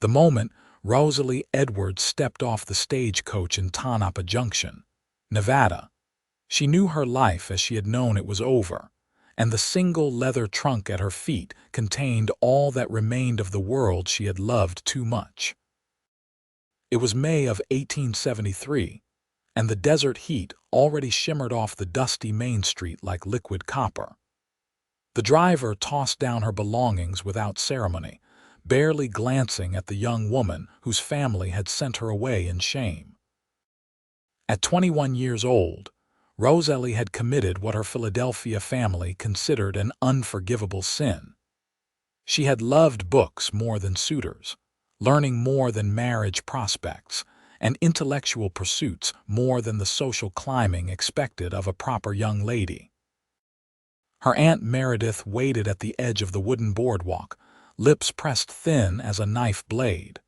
The moment Rosalie Edwards stepped off the stagecoach in Tonopah Junction, Nevada, she knew her life as she had known it was over, and the single leather trunk at her feet contained all that remained of the world she had loved too much. It was May of 1873, and the desert heat already shimmered off the dusty main street like liquid copper. The driver tossed down her belongings without ceremony, barely glancing at the young woman whose family had sent her away in shame. At 21 years old, Rosalie had committed what her Philadelphia family considered an unforgivable sin. She had loved books more than suitors, learning more than marriage prospects, and intellectual pursuits more than the social climbing expected of a proper young lady. Her Aunt Meredith waited at the edge of the wooden boardwalk, lips pressed thin as a knife blade.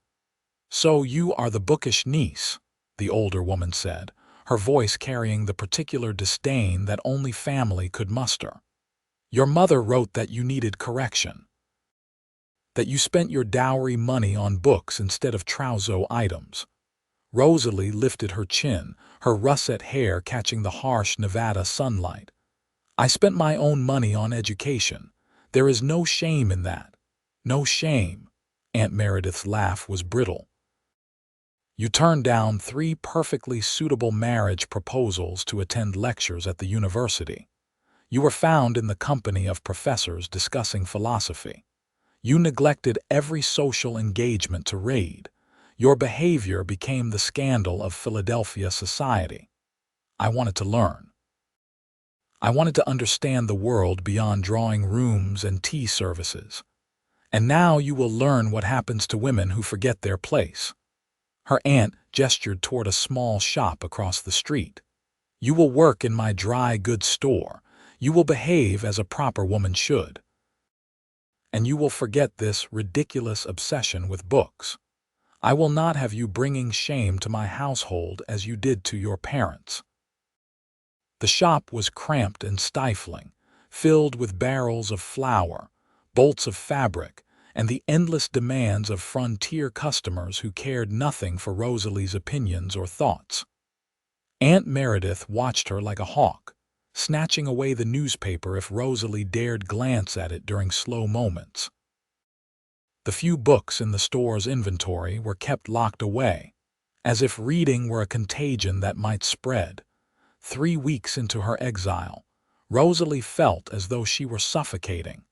"So you are the bookish niece," the older woman said, her voice carrying the particular disdain that only family could muster. "Your mother wrote that you needed correction, that you spent your dowry money on books instead of trousseau items." Rosalie lifted her chin, her russet hair catching the harsh Nevada sunlight. "I spent my own money on education. There is no shame in that." "No shame." Aunt Meredith's laugh was brittle. "You turned down 3 perfectly suitable marriage proposals to attend lectures at the university. You were found in the company of professors discussing philosophy. You neglected every social engagement to read. Your behavior became the scandal of Philadelphia society. I wanted to learn. I wanted to understand the world beyond drawing rooms and tea services. And now you will learn what happens to women who forget their place." Her aunt gestured toward a small shop across the street. "You will work in my dry goods store. You will behave as a proper woman should. And you will forget this ridiculous obsession with books. I will not have you bringing shame to my household as you did to your parents." The shop was cramped and stifling, filled with barrels of flour, bolts of fabric, and the endless demands of frontier customers who cared nothing for Rosalie's opinions or thoughts. Aunt Meredith watched her like a hawk, snatching away the newspaper if Rosalie dared glance at it during slow moments. The few books in the store's inventory were kept locked away, as if reading were a contagion that might spread. 3 weeks into her exile, Rosalie felt as though she were suffocating.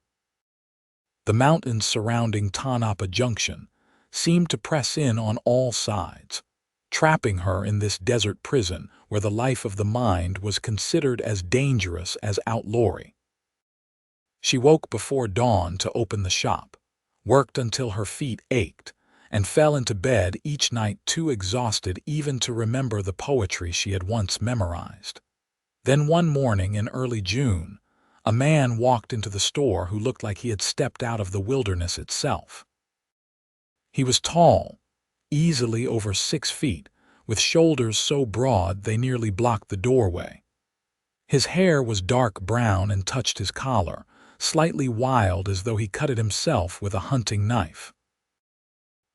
The mountains surrounding Tonopah Junction seemed to press in on all sides, trapping her in this desert prison where the life of the mind was considered as dangerous as outlawry. She woke before dawn to open the shop, worked until her feet ached, and fell into bed each night too exhausted even to remember the poetry she had once memorized. Then one morning in early June, a man walked into the store who looked like he had stepped out of the wilderness itself. He was tall, easily over 6 feet, with shoulders so broad they nearly blocked the doorway. His hair was dark brown and touched his collar, slightly wild as though he cut it himself with a hunting knife.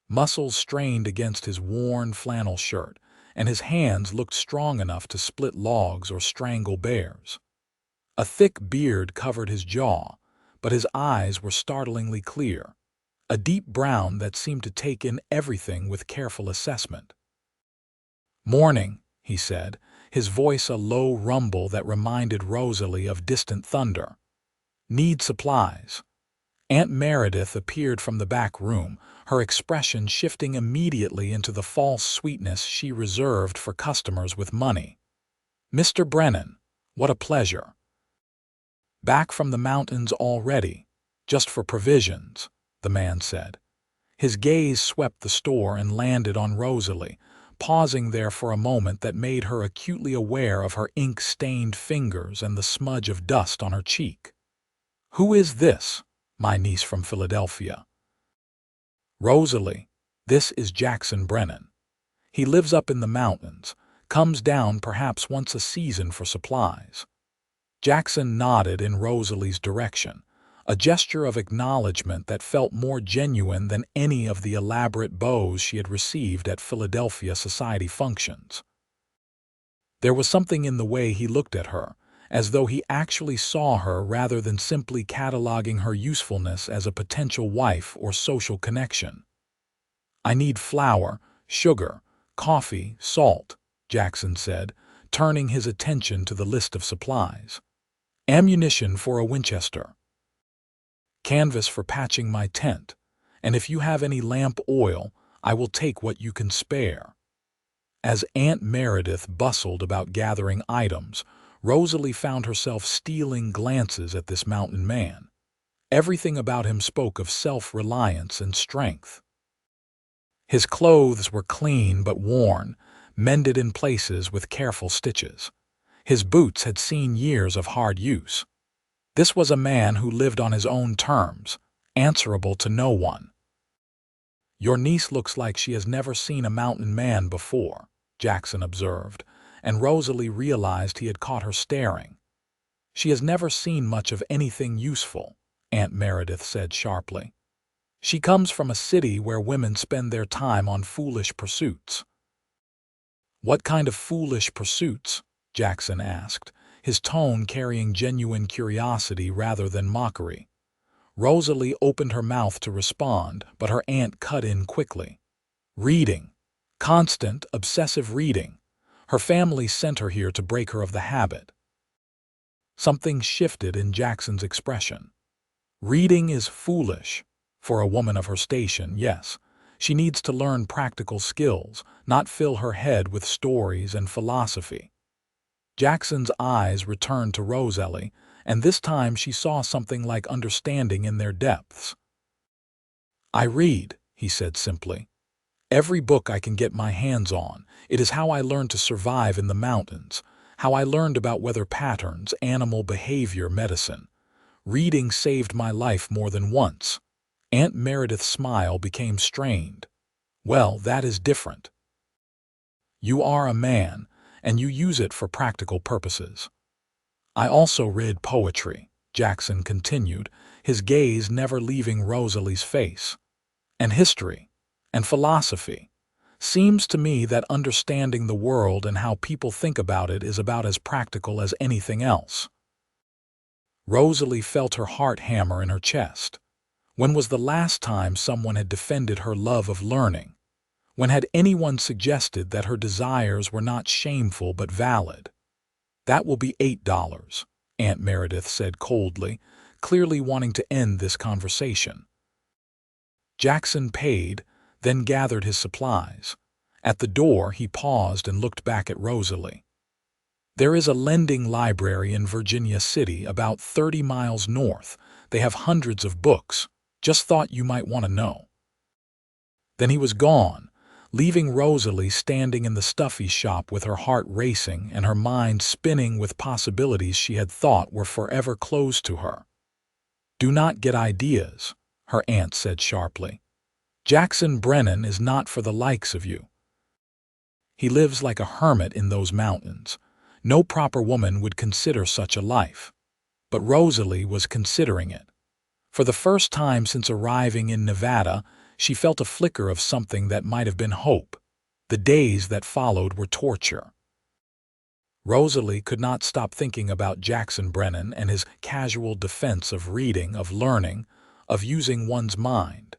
Muscles strained against his worn flannel shirt, and his hands looked strong enough to split logs or strangle bears. A thick beard covered his jaw, but his eyes were startlingly clear, a deep brown that seemed to take in everything with careful assessment. "Morning," he said, his voice a low rumble that reminded Rosalie of distant thunder. "Need supplies." Aunt Meredith appeared from the back room, her expression shifting immediately into the false sweetness she reserved for customers with money. "Mr. Brennan, what a pleasure. Back from the mountains already, just for provisions," the man said. His gaze swept the store and landed on Rosalie, pausing there for a moment that made her acutely aware of her ink-stained fingers and the smudge of dust on her cheek. "Who is this, my niece from Philadelphia?" "Rosalie, this is Jackson Brennan. He lives up in the mountains, comes down perhaps once a season for supplies." Jackson nodded in Rosalie's direction, a gesture of acknowledgement that felt more genuine than any of the elaborate bows she had received at Philadelphia society functions. There was something in the way he looked at her, as though he actually saw her rather than simply cataloging her usefulness as a potential wife or social connection. "I need flour, sugar, coffee, salt," Jackson said, turning his attention to the list of supplies. "Ammunition for a Winchester. Canvas for patching my tent, and if you have any lamp oil, I will take what you can spare." As Aunt Meredith bustled about gathering items, Rosalie found herself stealing glances at this mountain man. Everything about him spoke of self-reliance and strength. His clothes were clean but worn, mended in places with careful stitches. His boots had seen years of hard use. This was a man who lived on his own terms, answerable to no one. "Your niece looks like she has never seen a mountain man before," Jackson observed, and Rosalie realized he had caught her staring. "She has never seen much of anything useful," Aunt Meredith said sharply. "She comes from a city where women spend their time on foolish pursuits." "What kind of foolish pursuits?" Jackson asked, his tone carrying genuine curiosity rather than mockery. Rosalie opened her mouth to respond, but her aunt cut in quickly. "Reading. Constant, obsessive reading. Her family sent her here to break her of the habit." Something shifted in Jackson's expression. "Reading is foolish. For a woman of her station, yes. She needs to learn practical skills, not fill her head with stories and philosophy." Jackson's eyes returned to Rosalie, and this time she saw something like understanding in their depths. "I read," he said simply. "Every book I can get my hands on. It is how I learned to survive in the mountains, how I learned about weather patterns, animal behavior, medicine. Reading saved my life more than once." Aunt Meredith's smile became strained. "Well, that is different. You are a man, and you use it for practical purposes." "I also read poetry," Jackson continued, his gaze never leaving Rosalie's face. "And history, and philosophy. Seems to me that understanding the world and how people think about it is about as practical as anything else." Rosalie felt her heart hammer in her chest. When was the last time someone had defended her love of learning? When had anyone suggested that her desires were not shameful but valid? "That will be $8, Aunt Meredith said coldly, clearly wanting to end this conversation. Jackson paid, then gathered his supplies. At the door, he paused and looked back at Rosalie. "There is a lending library in Virginia City, about 30 miles north. They have hundreds of books. Just thought you might want to know." Then he was gone, leaving Rosalie standing in the stuffy shop with her heart racing and her mind spinning with possibilities she had thought were forever closed to her. "Do not get ideas," her aunt said sharply. "Jackson Brennan is not for the likes of you. He lives like a hermit in those mountains. No proper woman would consider such a life." But Rosalie was considering it. For the first time since arriving in Nevada, she felt a flicker of something that might have been hope. The days that followed were torture. Rosalie could not stop thinking about Jackson Brennan and his casual defense of reading, of learning, of using one's mind.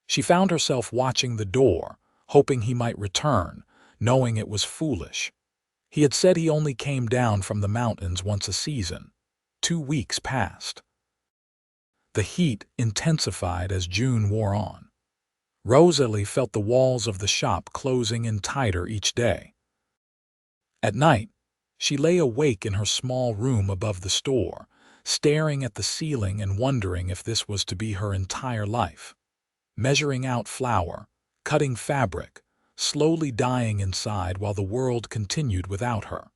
She found herself watching the door, hoping he might return, knowing it was foolish. He had said he only came down from the mountains once a season. 2 weeks passed. The heat intensified as June wore on. Rosalie felt the walls of the shop closing in tighter each day. At night, she lay awake in her small room above the store, staring at the ceiling and wondering if this was to be her entire life. Measuring out flour, cutting fabric, slowly dying inside while the world continued without her.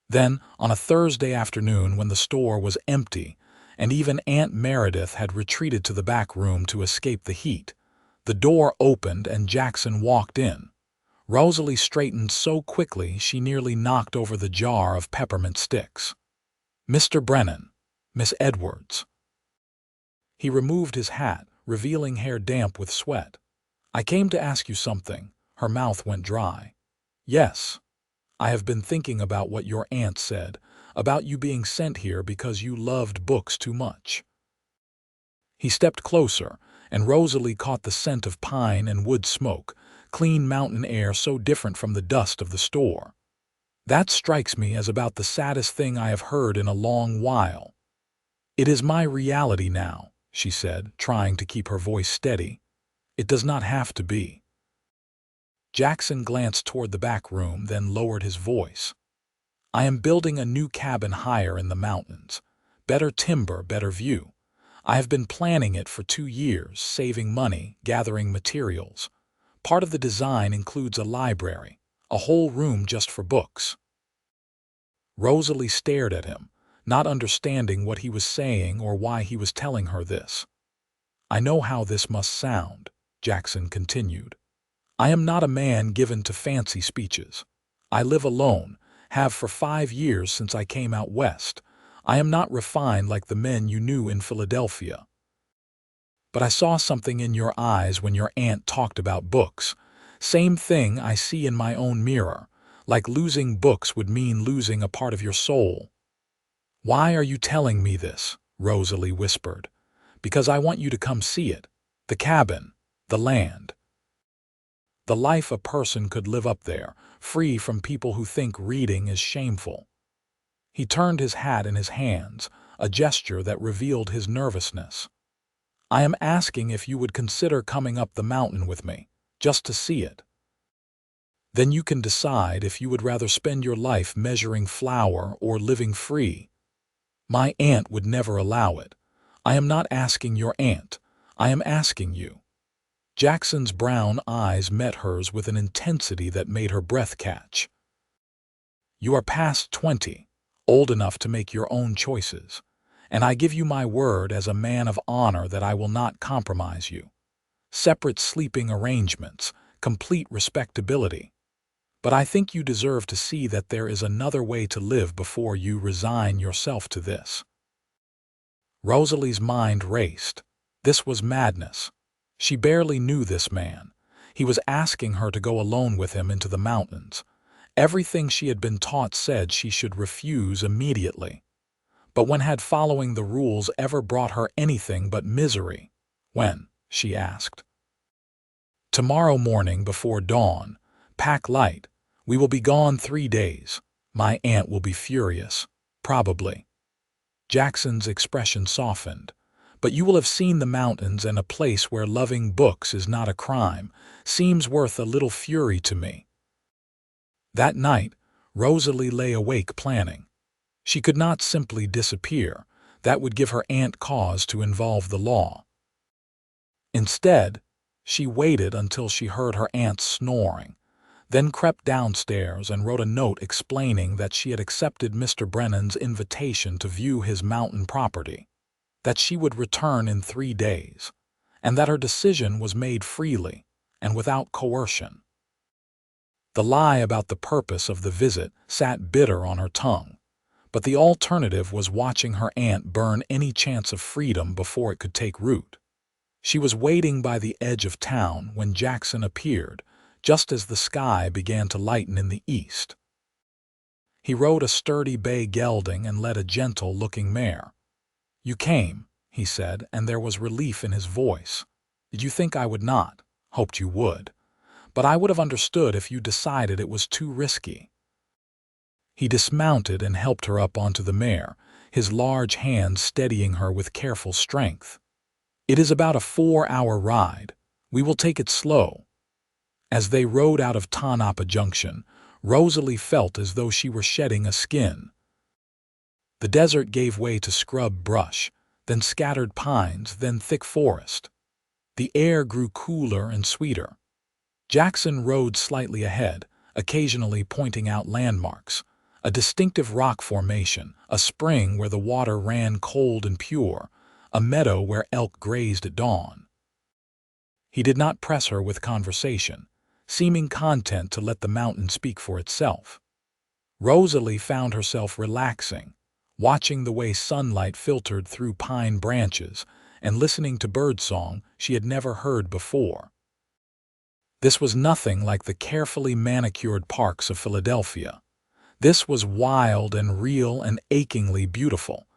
Then, on a Thursday afternoon when the store was empty, and even Aunt Meredith had retreated to the back room to escape the heat, the door opened and Jackson walked in. Rosalie straightened so quickly she nearly knocked over the jar of peppermint sticks. "Mr. Brennan, Miss Edwards." He removed his hat, revealing hair damp with sweat. "I came to ask you something." Her mouth went dry. "Yes. I have been thinking about what your aunt said, about you being sent here because you loved books too much." He stepped closer, and Rosalie caught the scent of pine and wood smoke, clean mountain air so different from the dust of the store. "That strikes me as about the saddest thing I have heard in a long while." "It is my reality now," she said, trying to keep her voice steady. "It does not have to be." Jackson glanced toward the back room, then lowered his voice. "I am building a new cabin higher in the mountains. Better timber, better view. I have been planning it for 2 years, saving money, gathering materials. Part of the design includes a library, a whole room just for books." Rosalie stared at him, not understanding what he was saying or why he was telling her this. "I know how this must sound," Jackson continued. "I am not a man given to fancy speeches. I live alone, have for 5 years since I came out west. I am not refined like the men you knew in Philadelphia. But I saw something in your eyes when your aunt talked about books. Same thing I see in my own mirror, like losing books would mean losing a part of your soul." "Why are you telling me this?" Rosalie whispered. "Because I want you to come see it. The cabin, the land. The life a person could live up there, free from people who think reading is shameful." He turned his hat in his hands, a gesture that revealed his nervousness. "I am asking if you would consider coming up the mountain with me, just to see it. Then you can decide if you would rather spend your life measuring flour or living free. My aunt would never allow it. I am not asking your aunt. I am asking you." Jackson's brown eyes met hers with an intensity that made her breath catch. "You are past 20, old enough to make your own choices, and I give you my word as a man of honor that I will not compromise you. Separate sleeping arrangements, complete respectability. But I think you deserve to see that there is another way to live before you resign yourself to this." Rosalie's mind raced. This was madness. She barely knew this man. He was asking her to go alone with him into the mountains. Everything she had been taught said she should refuse immediately. But when had following the rules ever brought her anything but misery? "When?" she asked. "Tomorrow morning before dawn. Pack light. We will be gone 3 days. My aunt will be furious. Probably." Jackson's expression softened. "But you will have seen the mountains, and a place where loving books is not a crime seems worth a little fury to me." That night, Rosalie lay awake planning. She could not simply disappear. That would give her aunt cause to involve the law. Instead, she waited until she heard her aunt snoring, then crept downstairs and wrote a note explaining that she had accepted Mr. Brennan's invitation to view his mountain property, that she would return in 3 days, and that her decision was made freely and without coercion. The lie about the purpose of the visit sat bitter on her tongue, but the alternative was watching her aunt burn any chance of freedom before it could take root. She was waiting by the edge of town when Jackson appeared, just as the sky began to lighten in the east. He rode a sturdy bay gelding and led a gentle-looking mare. "You came," he said, and there was relief in his voice. "Did you think I would not? Hoped you would. But I would have understood if you decided it was too risky." He dismounted and helped her up onto the mare, his large hands steadying her with careful strength. "It is about a 4-hour ride. We will take it slow." As they rode out of Tonopah Junction, Rosalie felt as though she were shedding a skin. The desert gave way to scrub brush, then scattered pines, then thick forest. The air grew cooler and sweeter. Jackson rode slightly ahead, occasionally pointing out landmarks, a distinctive rock formation, a spring where the water ran cold and pure, a meadow where elk grazed at dawn. He did not press her with conversation, seeming content to let the mountain speak for itself. Rosalie found herself relaxing, watching the way sunlight filtered through pine branches and listening to birdsong she had never heard before. This was nothing like the carefully manicured parks of Philadelphia. This was wild and real and achingly beautiful.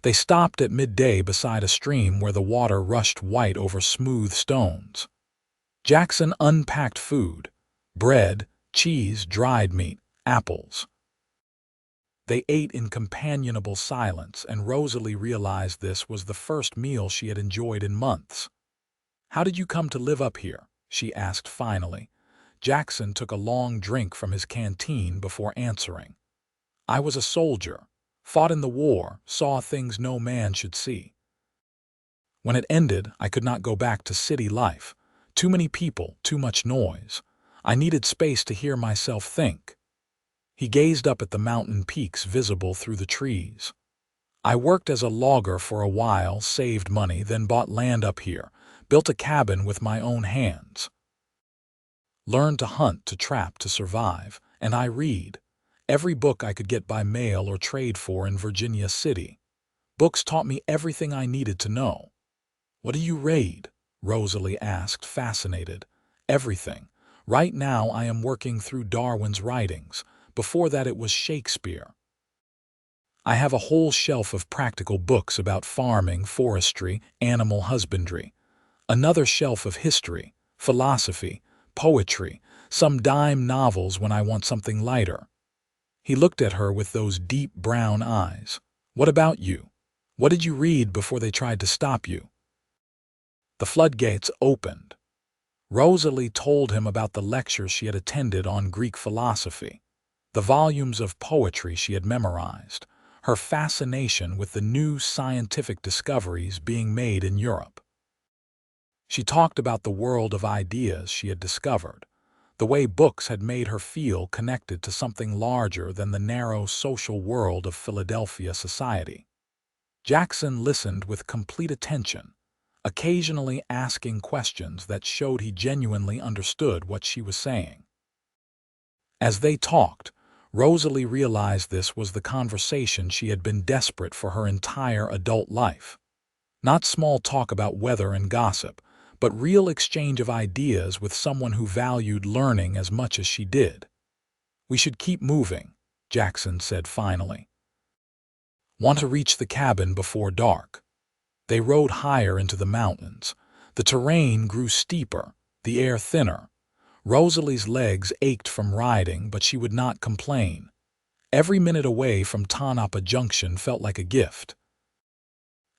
They stopped at midday beside a stream where the water rushed white over smooth stones. Jackson unpacked food: bread, cheese, dried meat, apples. They ate in companionable silence, and Rosalie realized this was the first meal she had enjoyed in months. "How did you come to live up here?" she asked finally. Jackson took a long drink from his canteen before answering. "I was a soldier, fought in the war, saw things no man should see. When it ended, I could not go back to city life. Too many people, too much noise. I needed space to hear myself think." He gazed up at the mountain peaks visible through the trees. "I worked as a logger for a while, saved money, then bought land up here, built a cabin with my own hands. Learned to hunt, to trap, to survive, and I read. Every book I could get by mail or trade for in Virginia City. Books taught me everything I needed to know." "What do you read?" Rosalie asked, fascinated. "Everything. Right now I am working through Darwin's writings. Before that it was Shakespeare. I have a whole shelf of practical books about farming, forestry, animal husbandry. Another shelf of history, philosophy, poetry, some dime novels when I want something lighter." He looked at her with those deep brown eyes. "What about you? What did you read before they tried to stop you?" The floodgates opened. Rosalie told him about the lectures she had attended on Greek philosophy, the volumes of poetry she had memorized, her fascination with the new scientific discoveries being made in Europe. She talked about the world of ideas she had discovered, the way books had made her feel connected to something larger than the narrow social world of Philadelphia society. Jackson listened with complete attention, occasionally asking questions that showed he genuinely understood what she was saying. As they talked, Rosalie realized this was the conversation she had been desperate for her entire adult life. Not small talk about weather and gossip, but real exchange of ideas with someone who valued learning as much as she did. "We should keep moving," Jackson said finally. "Want to reach the cabin before dark." They rode higher into the mountains. The terrain grew steeper, the air thinner. Rosalie's legs ached from riding, but she would not complain. Every minute away from Tonopah Junction felt like a gift.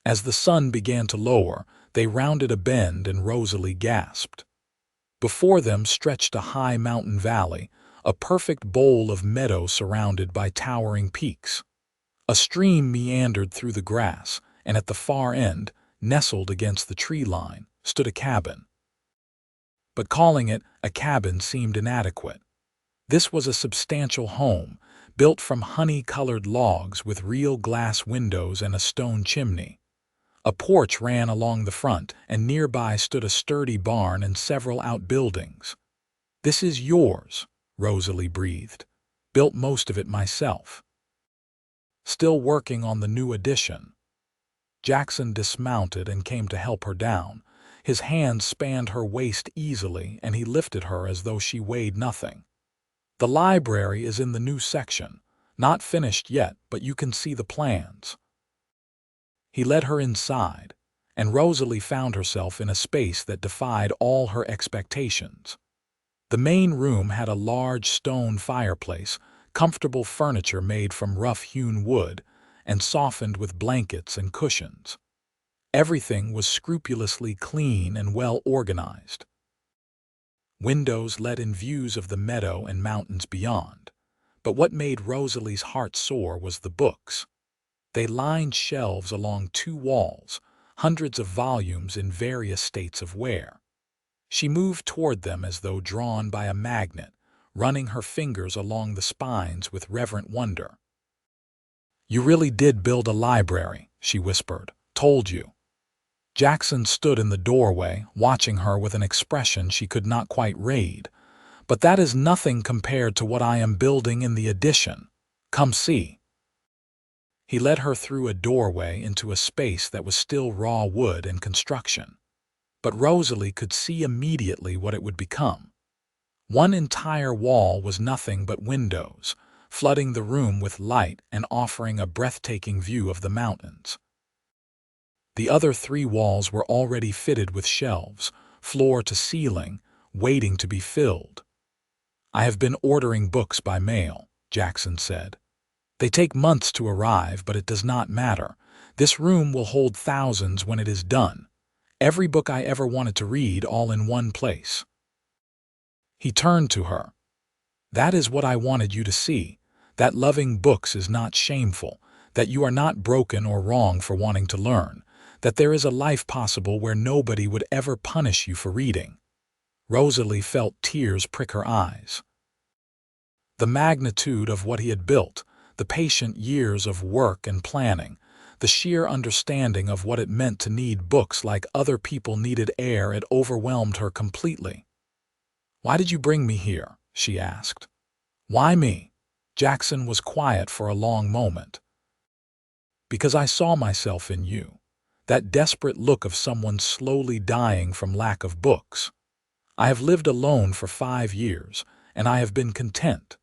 As the sun began to lower, they rounded a bend and Rosalie gasped. Before them stretched a high mountain valley, a perfect bowl of meadow surrounded by towering peaks. A stream meandered through the grass, and at the far end, nestled against the tree line, stood a cabin. But calling it a cabin seemed inadequate. This was a substantial home, built from honey-colored logs with real glass windows and a stone chimney. A porch ran along the front, and nearby stood a sturdy barn and several outbuildings. "This is yours," Rosalie breathed. "Built most of it myself." "Still working on the new addition." Jackson dismounted and came to help her down. His hand spanned her waist easily, and he lifted her as though she weighed nothing. "The library is in the new section. Not finished yet, but you can see the plans." He led her inside, and Rosalie found herself in a space that defied all her expectations. The main room had a large stone fireplace, comfortable furniture made from rough-hewn wood, and softened with blankets and cushions. Everything was scrupulously clean and well organized. Windows let in views of the meadow and mountains beyond. But what made Rosalie's heart soar was the books. They lined shelves along 2 walls, hundreds of volumes in various states of wear. She moved toward them as though drawn by a magnet, running her fingers along the spines with reverent wonder. "You really did build a library," she whispered. "Told you." Jackson stood in the doorway, watching her with an expression she could not quite read. "But that is nothing compared to what I am building in the addition. Come see." He led her through a doorway into a space that was still raw wood and construction. But Rosalie could see immediately what it would become. One entire wall was nothing but windows, flooding the room with light and offering a breathtaking view of the mountains. The other 3 walls were already fitted with shelves, floor to ceiling, waiting to be filled. "I have been ordering books by mail," Jackson said. "They take months to arrive, but it does not matter. This room will hold thousands when it is done. Every book I ever wanted to read, all in one place." He turned to her. "That is what I wanted you to see, that loving books is not shameful, that you are not broken or wrong for wanting to learn, that there is a life possible where nobody would ever punish you for reading." Rosalie felt tears prick her eyes. The magnitude of what he had built, the patient years of work and planning, the sheer understanding of what it meant to need books like other people needed air, it overwhelmed her completely. "Why did you bring me here?" she asked. "Why me?" Jackson was quiet for a long moment. "Because I saw myself in you, that desperate look of someone slowly dying from lack of books. I have lived alone for 5 years, and I have been content.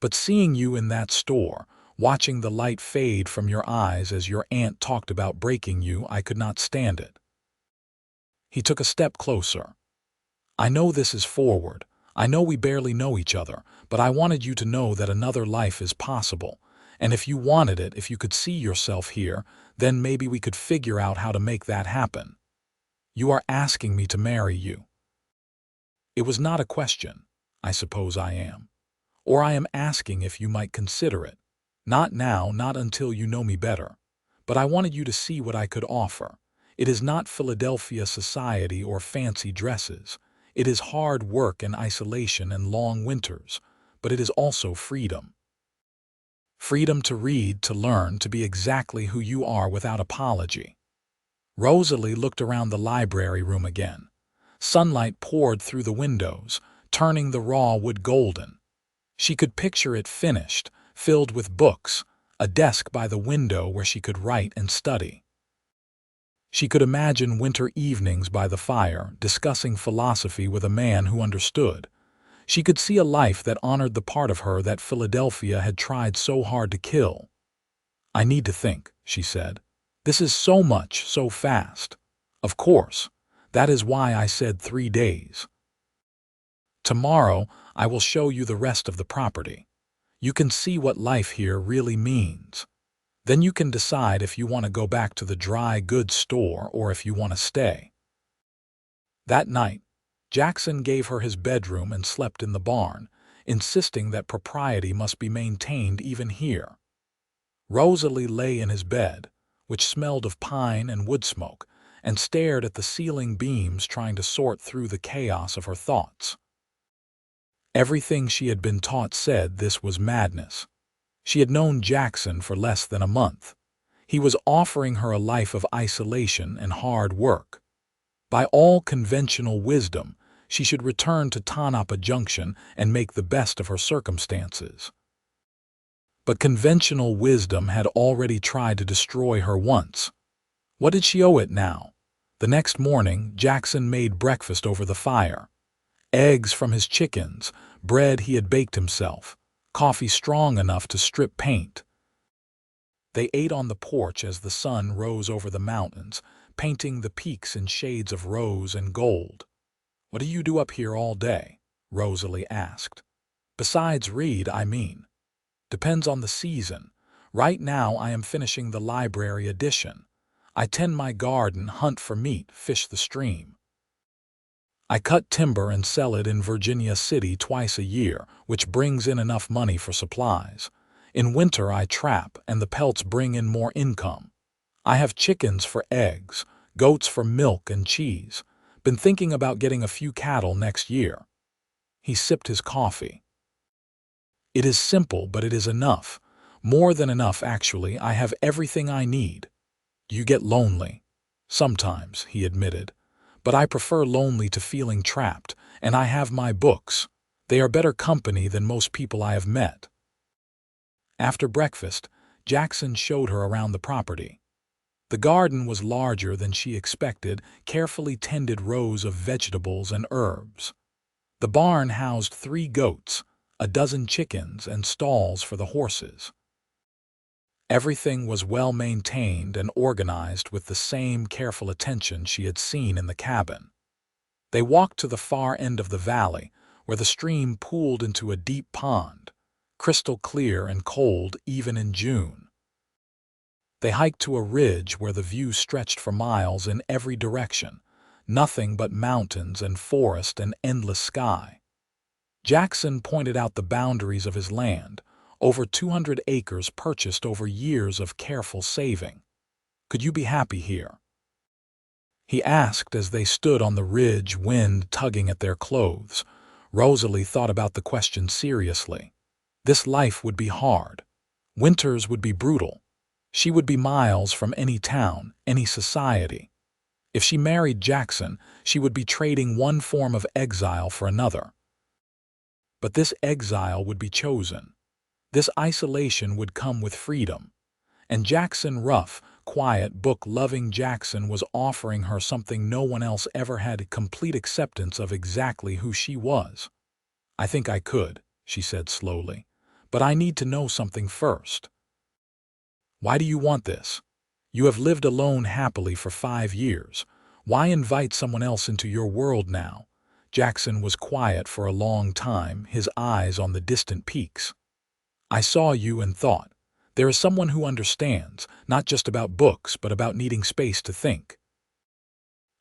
But seeing you in that store, watching the light fade from your eyes as your aunt talked about breaking you, I could not stand it." He took a step closer. "I know this is forward. I know we barely know each other, but I wanted you to know that another life is possible. And if you wanted it, if you could see yourself here, then maybe we could figure out how to make that happen. You are asking me to marry you." It was not a question. "I suppose I am. Or I am asking if you might consider it. Not now, not until you know me better. But I wanted you to see what I could offer. It is not Philadelphia society or fancy dresses. It is hard work and isolation and long winters, but it is also freedom. Freedom to read, to learn, to be exactly who you are without apology." Rosalie looked around the library room again. Sunlight poured through the windows, turning the raw wood golden. She could picture it finished, filled with books, a desk by the window where she could write and study. She could imagine winter evenings by the fire, discussing philosophy with a man who understood. She could see a life that honored the part of her that Philadelphia had tried so hard to kill. "I need to think," she said. "This is so much, so fast. Of course, that is why I said 3 days. Tomorrow, I will show you the rest of the property. You can see what life here really means. Then you can decide if you want to go back to the dry goods store or if you want to stay." That night, Jackson gave her his bedroom and slept in the barn, insisting that propriety must be maintained even here. Rosalie lay in his bed, which smelled of pine and wood smoke, and stared at the ceiling beams, trying to sort through the chaos of her thoughts. Everything she had been taught said this was madness. She had known Jackson for less than a month. He was offering her a life of isolation and hard work. By all conventional wisdom, she should return to Tonopah Junction and make the best of her circumstances. But conventional wisdom had already tried to destroy her once. What did she owe it now? The next morning, Jackson made breakfast over the fire. Eggs from his chickens, bread he had baked himself, coffee strong enough to strip paint. They ate on the porch as the sun rose over the mountains, painting the peaks in shades of rose and gold. "What do you do up here all day?" Rosalie asked. "Besides read, I mean." "Depends on the season. Right now I am finishing the library edition. I tend my garden, hunt for meat, fish the stream. I cut timber and sell it in Virginia City twice a year, which brings in enough money for supplies. In winter I trap, and the pelts bring in more income. I have chickens for eggs, goats for milk and cheese. Been thinking about getting a few cattle next year." He sipped his coffee. "It is simple, but it is enough. More than enough, actually. I have everything I need." "You get lonely." "Sometimes," he admitted. "But I prefer lonely to feeling trapped, and I have my books. They are better company than most people I have met." After breakfast, Jackson showed her around the property. The garden was larger than she expected, carefully tended rows of vegetables and herbs. The barn housed 3 goats, a dozen chickens, and stalls for the horses. Everything was well maintained and organized with the same careful attention she had seen in the cabin. They walked to the far end of the valley, where the stream pooled into a deep pond, crystal clear and cold even in June. They hiked to a ridge where the view stretched for miles in every direction, nothing but mountains and forest and endless sky. Jackson pointed out the boundaries of his land, over 200 acres purchased over years of careful saving. "Could you be happy here?" he asked as they stood on the ridge, wind tugging at their clothes. Rosalie thought about the question seriously. This life would be hard. Winters would be brutal. She would be miles from any town, any society. If she married Jackson, she would be trading one form of exile for another. But this exile would be chosen. This isolation would come with freedom. And Jackson, rough, quiet, book-loving Jackson, was offering her something no one else ever had: complete acceptance of exactly who she was. "I think I could," she said slowly, "but I need to know something first. Why do you want this? You have lived alone happily for 5 years. Why invite someone else into your world now?" Jackson was quiet for a long time, his eyes on the distant peaks. "I saw you and thought, there is someone who understands, not just about books, but about needing space to think.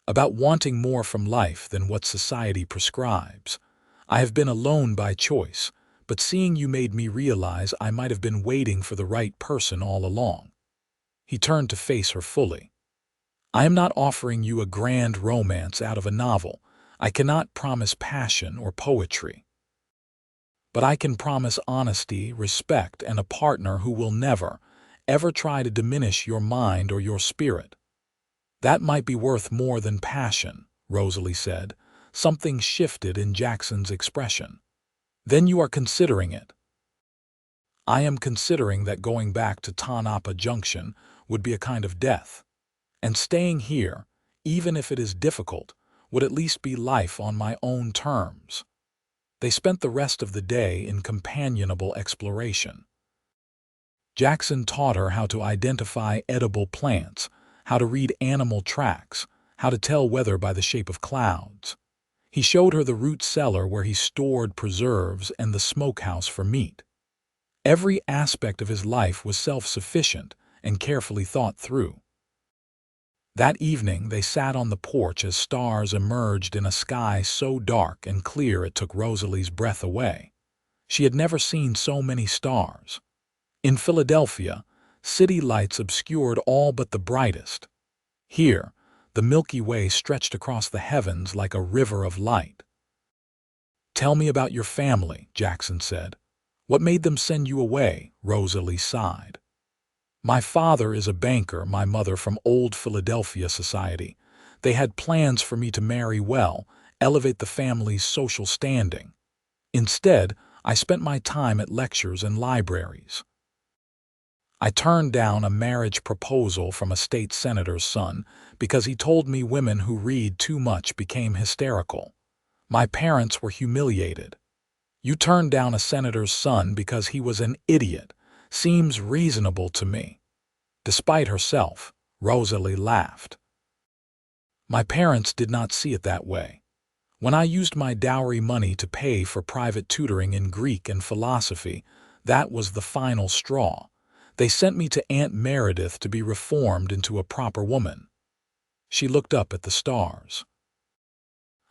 About wanting more from life than what society prescribes. I have been alone by choice, but seeing you made me realize I might have been waiting for the right person all along." He turned to face her fully. "I am not offering you a grand romance out of a novel. I cannot promise passion or poetry. But I can promise honesty, respect, and a partner who will never, ever try to diminish your mind or your spirit." "That might be worth more than passion," Rosalie said. Something shifted in Jackson's expression. "Then you are considering it?" "I am considering that going back to Tonopah Junction would be a kind of death. And staying here, even if it is difficult, would at least be life on my own terms." They spent the rest of the day in companionable exploration. Jackson taught her how to identify edible plants, how to read animal tracks, how to tell weather by the shape of clouds. He showed her the root cellar where he stored preserves and the smokehouse for meat. Every aspect of his life was self-sufficient and carefully thought through. That evening they sat on the porch as stars emerged in a sky so dark and clear it took Rosalie's breath away. She had never seen so many stars. In Philadelphia, city lights obscured all but the brightest. Here, the Milky Way stretched across the heavens like a river of light. "Tell me about your family," Jackson said. "What made them send you away?" Rosalie sighed. "My father is a banker, my mother from old Philadelphia society. They had plans for me to marry well, elevate the family's social standing. Instead, I spent my time at lectures and libraries. I turned down a marriage proposal from a state senator's son because he told me women who read too much became hysterical. My parents were humiliated. You turned down a senator's son because he was an idiot. Seems reasonable to me." Despite herself, Rosalie laughed. "My parents did not see it that way. When I used my dowry money to pay for private tutoring in Greek and philosophy, that was the final straw. They sent me to Aunt Meredith to be reformed into a proper woman." She looked up at the stars.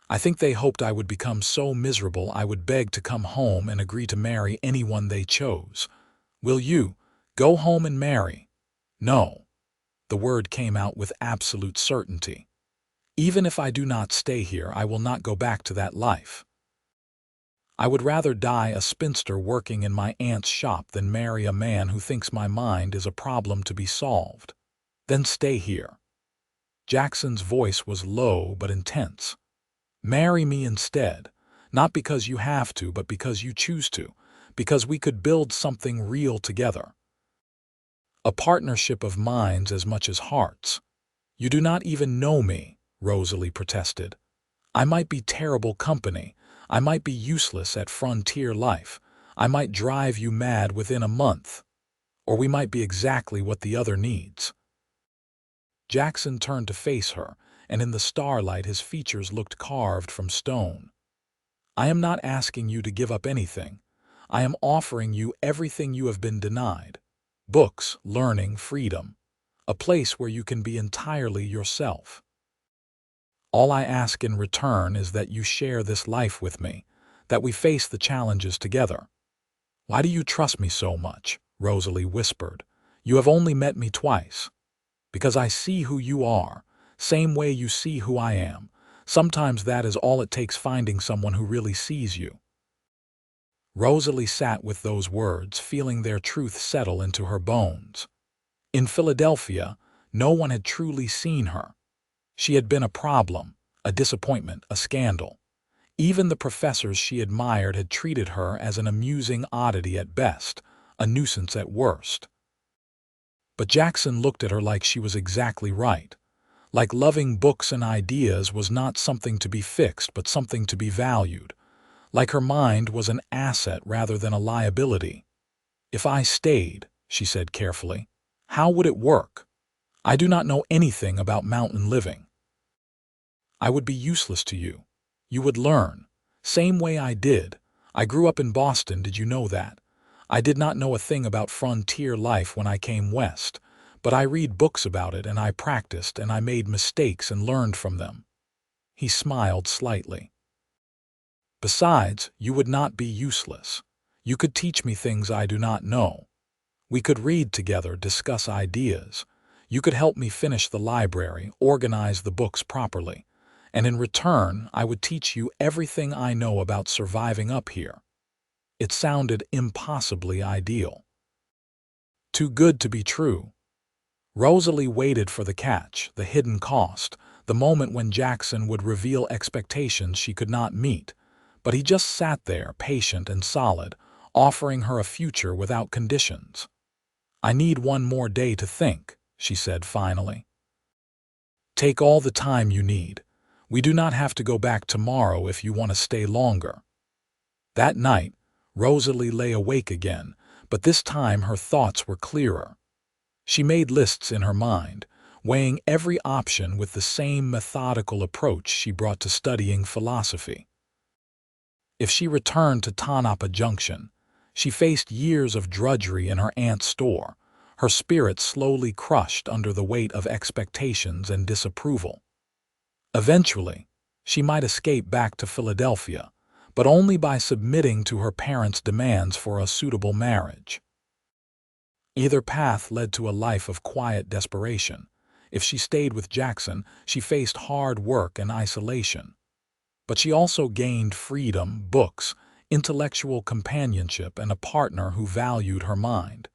"I think they hoped I would become so miserable I would beg to come home and agree to marry anyone they chose. Will you go home and marry?" "No." The word came out with absolute certainty. "Even if I do not stay here, I will not go back to that life. I would rather die a spinster working in my aunt's shop than marry a man who thinks my mind is a problem to be solved." "Then stay here." Jackson's voice was low but intense. "Marry me instead, not because you have to, but because you choose to, because we could build something real together." a partnership of minds as much as hearts. You do not even know me, Rosalie protested. I might be terrible company. I might be useless at frontier life. I might drive you mad within a month. Or we might be exactly what the other needs. Jackson turned to face her, and in the starlight his features looked carved from stone. I am not asking you to give up anything. I am offering you everything you have been denied. Books, learning, freedom. A place where you can be entirely yourself. All I ask in return is that you share this life with me, that we face the challenges together. Why do you trust me so much? Rosalie whispered. You have only met me twice. Because I see who you are, same way you see who I am. Sometimes that is all it takes, finding someone who really sees you. Rosalie sat with those words, feeling their truth settle into her bones. In Philadelphia, no one had truly seen her. She had been a problem, a disappointment, a scandal. Even the professors she admired had treated her as an amusing oddity at best, a nuisance at worst. But Jackson looked at her like she was exactly right. Like loving books and ideas was not something to be fixed, but something to be valued. Like her mind was an asset rather than a liability. If I stayed, she said carefully, how would it work? I do not know anything about mountain living. I would be useless to you. You would learn. Same way I did. I grew up in Boston, did you know that? I did not know a thing about frontier life when I came west, but I read books about it and I practiced and I made mistakes and learned from them. He smiled slightly. Besides, you would not be useless. You could teach me things I do not know. We could read together, discuss ideas. You could help me finish the library, organize the books properly. And in return, I would teach you everything I know about surviving up here. It sounded impossibly ideal. Too good to be true. Rosalie waited for the catch, the hidden cost, the moment when Jackson would reveal expectations she could not meet. But he just sat there, patient and solid, offering her a future without conditions. I need one more day to think, she said finally. Take all the time you need. We do not have to go back tomorrow if you want to stay longer. That night, Rosalie lay awake again, but this time her thoughts were clearer. She made lists in her mind, weighing every option with the same methodical approach she brought to studying philosophy. If she returned to Tonopah Junction, she faced years of drudgery in her aunt's store, her spirit slowly crushed under the weight of expectations and disapproval. Eventually, she might escape back to Philadelphia, but only by submitting to her parents' demands for a suitable marriage. Either path led to a life of quiet desperation. If she stayed with Jackson, she faced hard work and isolation. But she also gained freedom, books, intellectual companionship, and a partner who valued her mind.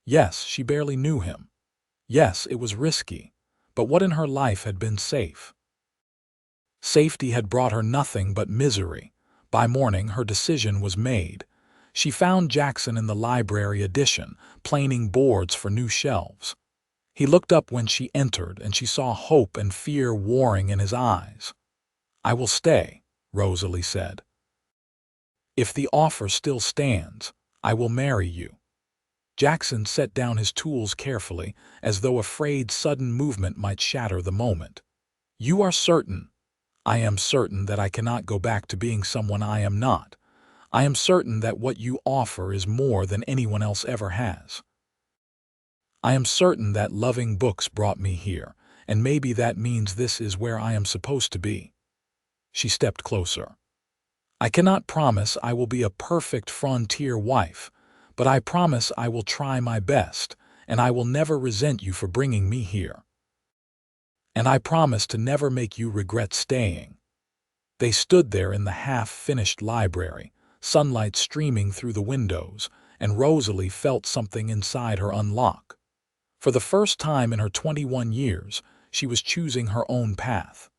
Yes, she barely knew him. Yes, it was risky, but what in her life had been safe? Safety had brought her nothing but misery. By morning, her decision was made. She found Jackson in the library addition, planing boards for new shelves. He looked up when she entered, and she saw hope and fear warring in his eyes. I will stay, Rosalie said. If the offer still stands, I will marry you. Jackson set down his tools carefully, as though afraid sudden movement might shatter the moment. You are certain? I am certain that I cannot go back to being someone I am not. I am certain that what you offer is more than anyone else ever has. I am certain that loving books brought me here, and maybe that means this is where I am supposed to be. She stepped closer. I cannot promise I will be a perfect frontier wife, but I promise I will try my best, and I will never resent you for bringing me here. And I promise to never make you regret staying. They stood there in the half-finished library, sunlight streaming through the windows, and Rosalie felt something inside her unlock. For the first time in her 21 years, she was choosing her own path.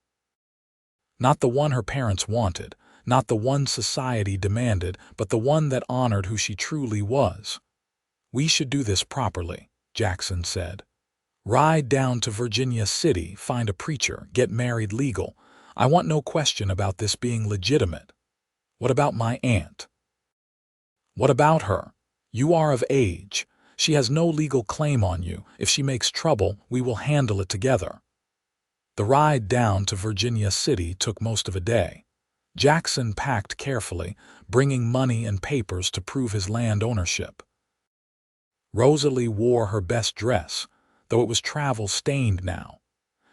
Not the one her parents wanted, not the one society demanded, but the one that honored who she truly was. We should do this properly, Jackson said. "Ride down to Virginia City, find a preacher, get married legal. I want no question about this being legitimate." "What about my aunt?" "What about her? You are of age. She has no legal claim on you. If she makes trouble, we will handle it together." The ride down to Virginia City took most of a day. Jackson packed carefully, bringing money and papers to prove his land ownership. Rosalie wore her best dress, though it was travel-stained now.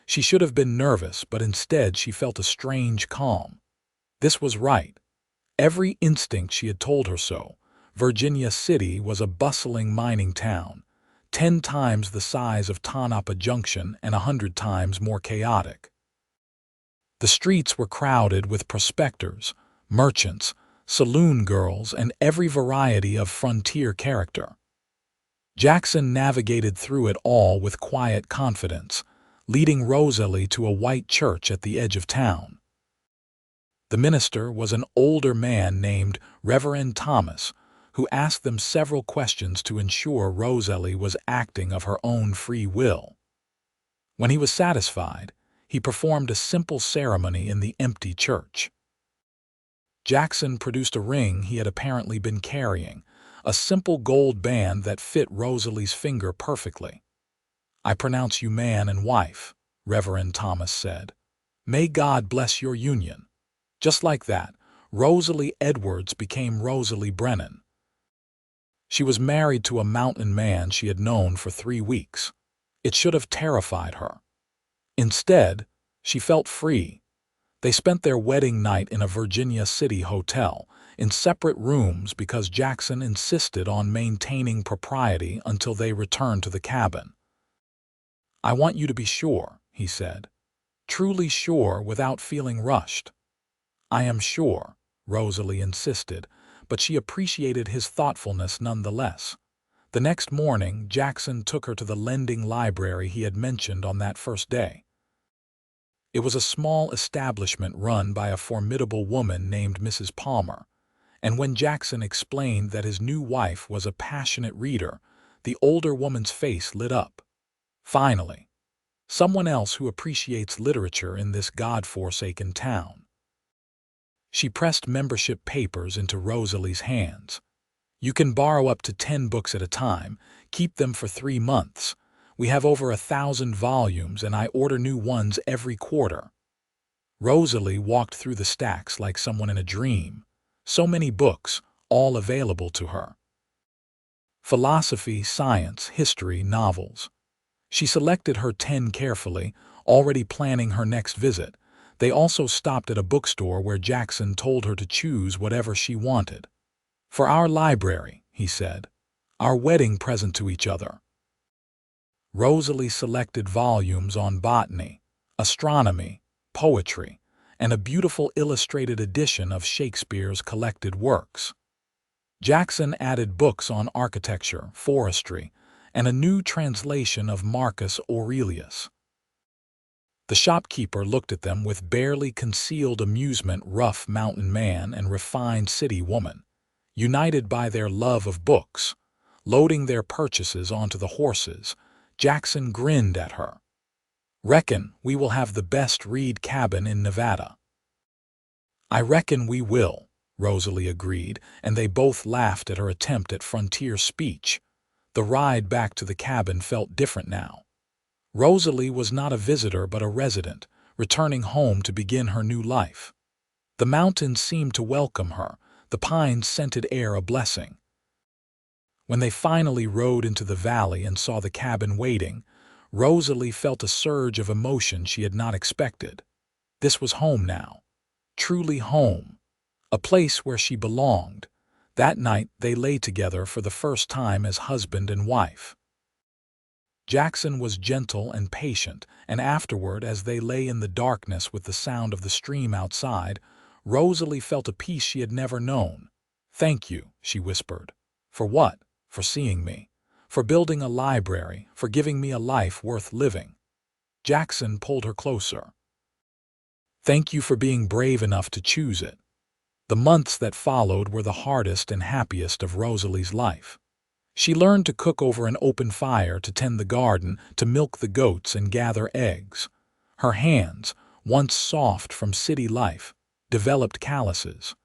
She should have been nervous, but instead she felt a strange calm. This was right. Every instinct she had told her so. Virginia City was a bustling mining town, 10 times the size of Tonopah Junction and 100 times more chaotic. The streets were crowded with prospectors, merchants, saloon girls, and every variety of frontier character. Jackson navigated through it all with quiet confidence, leading Rosalie to a white church at the edge of town. The minister was an older man named Reverend Thomas, who asked them several questions to ensure Rosalie was acting of her own free will. When he was satisfied, he performed a simple ceremony in the empty church. Jackson produced a ring he had apparently been carrying, a simple gold band that fit Rosalie's finger perfectly. "I pronounce you man and wife," Reverend Thomas said. "May God bless your union." Just like that, Rosalie Edwards became Rosalie Brennan. She was married to a mountain man she had known for 3 weeks. It should have terrified her. Instead, she felt free. They spent their wedding night in a Virginia City hotel, in separate rooms because Jackson insisted on maintaining propriety until they returned to the cabin. "I want you to be sure," he said. "Truly sure without feeling rushed." "I am sure," Rosalie insisted, but she appreciated his thoughtfulness nonetheless. The next morning, Jackson took her to the lending library he had mentioned on that first day. It was a small establishment run by a formidable woman named Mrs. Palmer, and when Jackson explained that his new wife was a passionate reader, the older woman's face lit up. Finally, someone else who appreciates literature in this God-forsaken town. She pressed membership papers into Rosalie's hands. "You can borrow up to 10 books at a time, keep them for 3 months. We have over 1,000 volumes and I order new ones every quarter." Rosalie walked through the stacks like someone in a dream. So many books, all available to her. Philosophy, science, history, novels. She selected her 10 carefully, already planning her next visit. They also stopped at a bookstore where Jackson told her to choose whatever she wanted. "For our library," he said. "Our wedding present to each other." Rosalie selected volumes on botany, astronomy, poetry, and a beautiful illustrated edition of Shakespeare's collected works. Jackson added books on architecture, forestry, and a new translation of Marcus Aurelius. The shopkeeper looked at them with barely concealed amusement. Rough mountain man and refined city woman, united by their love of books, loading their purchases onto the horses, Jackson grinned at her. "Reckon we will have the best reed cabin in Nevada." "I reckon we will," Rosalie agreed, and they both laughed at her attempt at frontier speech. The ride back to the cabin felt different now. Rosalie was not a visitor but a resident, returning home to begin her new life. The mountains seemed to welcome her, the pine-scented air a blessing. When they finally rode into the valley and saw the cabin waiting, Rosalie felt a surge of emotion she had not expected. This was home now. Truly home. A place where she belonged. That night they lay together for the first time as husband and wife. Jackson was gentle and patient, and afterward, as they lay in the darkness with the sound of the stream outside, Rosalie felt a peace she had never known. "Thank you," she whispered. "For what?" "For seeing me. For building a library. For giving me a life worth living." Jackson pulled her closer. "Thank you for being brave enough to choose it." The months that followed were the hardest and happiest of Rosalie's life. She learned to cook over an open fire, to tend the garden, to milk the goats and gather eggs. Her hands, once soft from city life, developed calluses.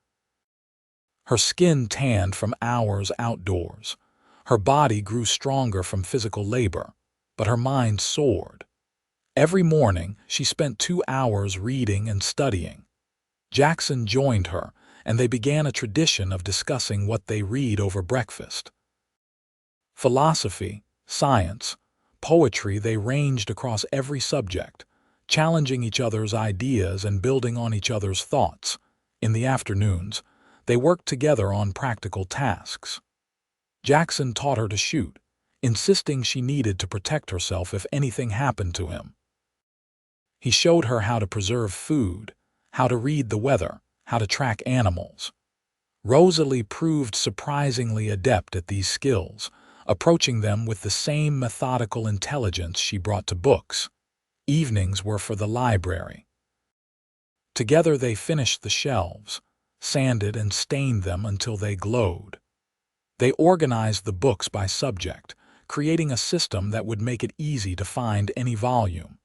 Her skin tanned from hours outdoors. Her body grew stronger from physical labor, but her mind soared. Every morning, she spent 2 hours reading and studying. Jackson joined her, and they began a tradition of discussing what they read over breakfast. Philosophy, science, poetry, they ranged across every subject, challenging each other's ideas and building on each other's thoughts. In the afternoons, they worked together on practical tasks. Jackson taught her to shoot, insisting she needed to protect herself if anything happened to him. He showed her how to preserve food, how to read the weather, how to track animals. Rosalie proved surprisingly adept at these skills, approaching them with the same methodical intelligence she brought to books. Evenings were for the library. Together they finished the shelves, sanded and stained them until they glowed. They organized the books by subject, creating a system that would make it easy to find any volume.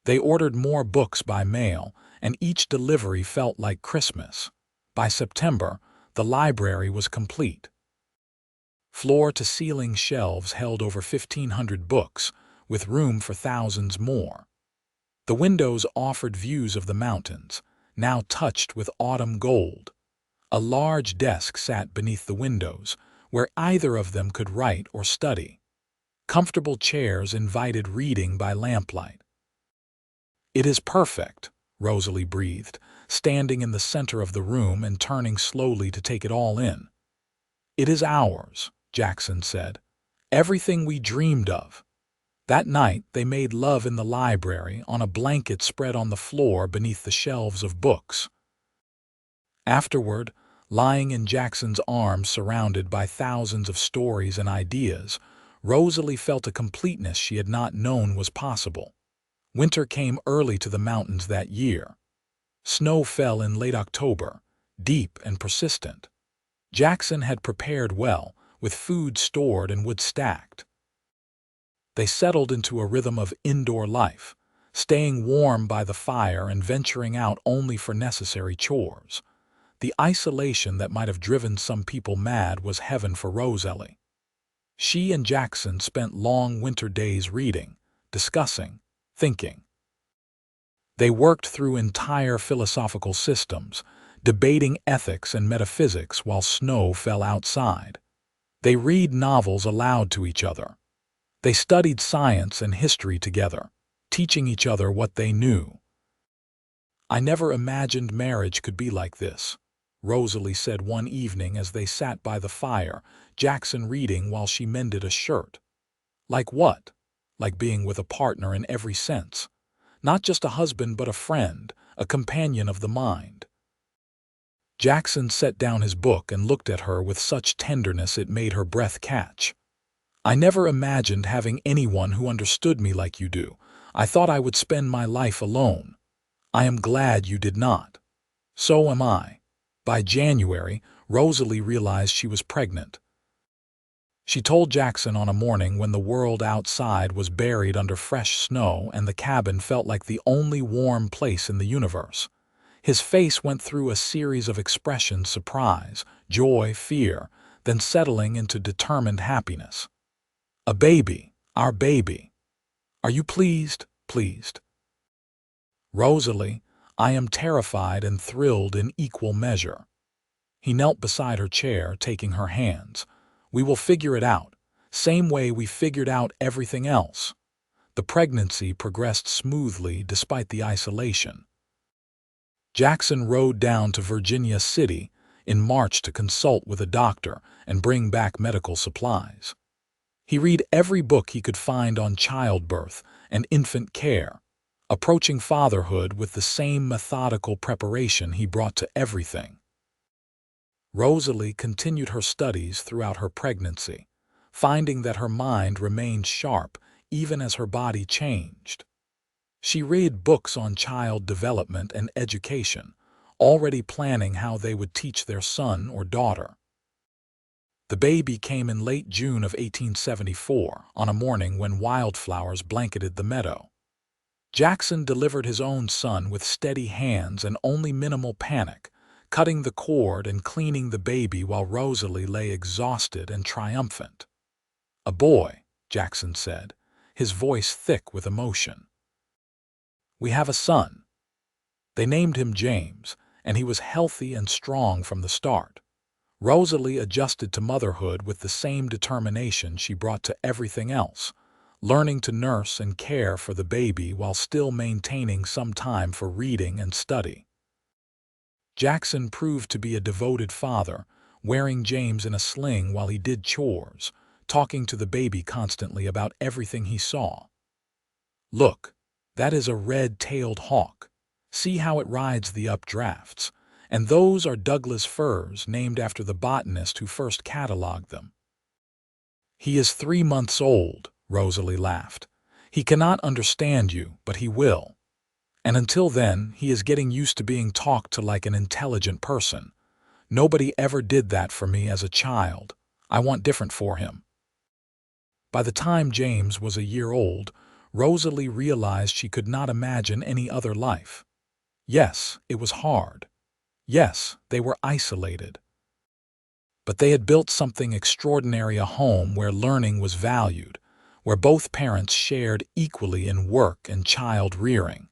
They ordered more books by mail, and each delivery felt like Christmas. By September, the library was complete. Floor-to-ceiling shelves held over 1,500 books, with room for thousands more. The windows offered views of the mountains, now touched with autumn gold. A large desk sat beneath the windows, where either of them could write or study. Comfortable chairs invited reading by lamplight. "It is perfect," Rosalie breathed, standing in the center of the room and turning slowly to take it all in. "It is ours," Jackson said. "Everything we dreamed of." That night they made love in the library on a blanket spread on the floor beneath the shelves of books. Afterward, lying in Jackson's arms surrounded by thousands of stories and ideas, Rosalie felt a completeness she had not known was possible. Winter came early to the mountains that year. Snow fell in late October, deep and persistent. Jackson had prepared well, with food stored and wood stacked. They settled into a rhythm of indoor life, staying warm by the fire and venturing out only for necessary chores. The isolation that might have driven some people mad was heaven for Rosalie. She and Jackson spent long winter days reading, discussing, thinking. They worked through entire philosophical systems, debating ethics and metaphysics while snow fell outside. They read novels aloud to each other. They studied science and history together, teaching each other what they knew. "I never imagined marriage could be like this," Rosalie said one evening as they sat by the fire, Jackson reading while she mended a shirt. "Like what?" "Like being with a partner in every sense. Not just a husband but a friend, a companion of the mind." Jackson set down his book and looked at her with such tenderness it made her breath catch. "I never imagined having anyone who understood me like you do. I thought I would spend my life alone. I am glad you did not." "So am I." By January, Rosalie realized she was pregnant. She told Jackson on a morning when the world outside was buried under fresh snow and the cabin felt like the only warm place in the universe. His face went through a series of expressions: surprise, joy, fear, then settling into determined happiness. "A baby, our baby. Are you pleased?" "Pleased." "Rosalie, I am terrified and thrilled in equal measure." He knelt beside her chair, taking her hands. "We will figure it out, same way we figured out everything else." The pregnancy progressed smoothly despite the isolation. Jackson rode down to Virginia City in March to consult with a doctor and bring back medical supplies. He read every book he could find on childbirth and infant care, approaching fatherhood with the same methodical preparation he brought to everything. Rosalie continued her studies throughout her pregnancy, finding that her mind remained sharp even as her body changed. She read books on child development and education, already planning how they would teach their son or daughter. The baby came in late June of 1874, on a morning when wildflowers blanketed the meadow. Jackson delivered his own son with steady hands and only minimal panic, cutting the cord and cleaning the baby while Rosalie lay exhausted and triumphant. "A boy," Jackson said, his voice thick with emotion. "We have a son." They named him James, and he was healthy and strong from the start. Rosalie adjusted to motherhood with the same determination she brought to everything else, learning to nurse and care for the baby while still maintaining some time for reading and study. Jackson proved to be a devoted father, wearing James in a sling while he did chores, talking to the baby constantly about everything he saw. "Look, that is a red-tailed hawk. See how it rides the updrafts. And those are Douglas firs, named after the botanist who first cataloged them." "He is 3 months old," Rosalie laughed. "He cannot understand you, but he will. And until then, he is getting used to being talked to like an intelligent person. Nobody ever did that for me as a child. I want different for him." By the time James was a year old, Rosalie realized she could not imagine any other life. Yes, it was hard. Yes, they were isolated. But they had built something extraordinary, a home where learning was valued, where both parents shared equally in work and child rearing,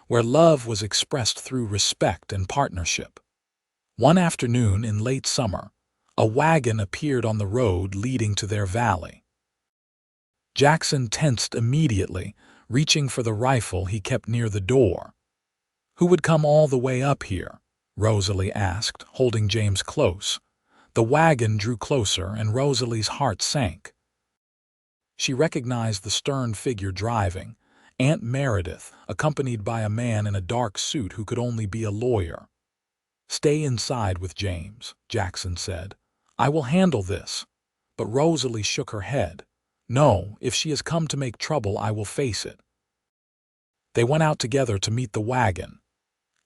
where love was expressed through respect and partnership. One afternoon in late summer, a wagon appeared on the road leading to their valley. Jackson tensed immediately, reaching for the rifle he kept near the door. "Who would come all the way up here?" Rosalie asked, holding James close. The wagon drew closer, and Rosalie's heart sank. She recognized the stern figure driving, Aunt Meredith, accompanied by a man in a dark suit who could only be a lawyer. "Stay inside with James," Jackson said. "I will handle this." But Rosalie shook her head. "No, if she has come to make trouble, I will face it." They went out together to meet the wagon.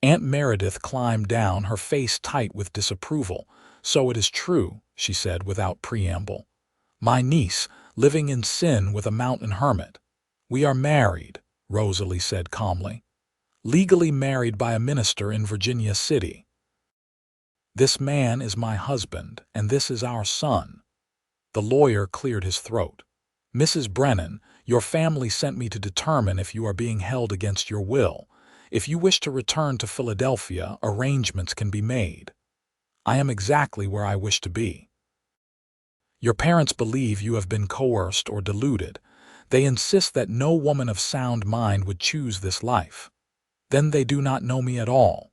Aunt Meredith climbed down, her face tight with disapproval. "So it is true," she said without preamble. "My niece, living in sin with a mountain hermit." "We are married," Rosalie said calmly. "Legally married by a minister in Virginia City. This man is my husband, and this is our son." The lawyer cleared his throat. "Mrs. Brennan, your family sent me to determine if you are being held against your will. If you wish to return to Philadelphia, arrangements can be made. I am exactly where I wish to be. Your parents believe you have been coerced or deluded. They insist that no woman of sound mind would choose this life. Then they do not know me at all."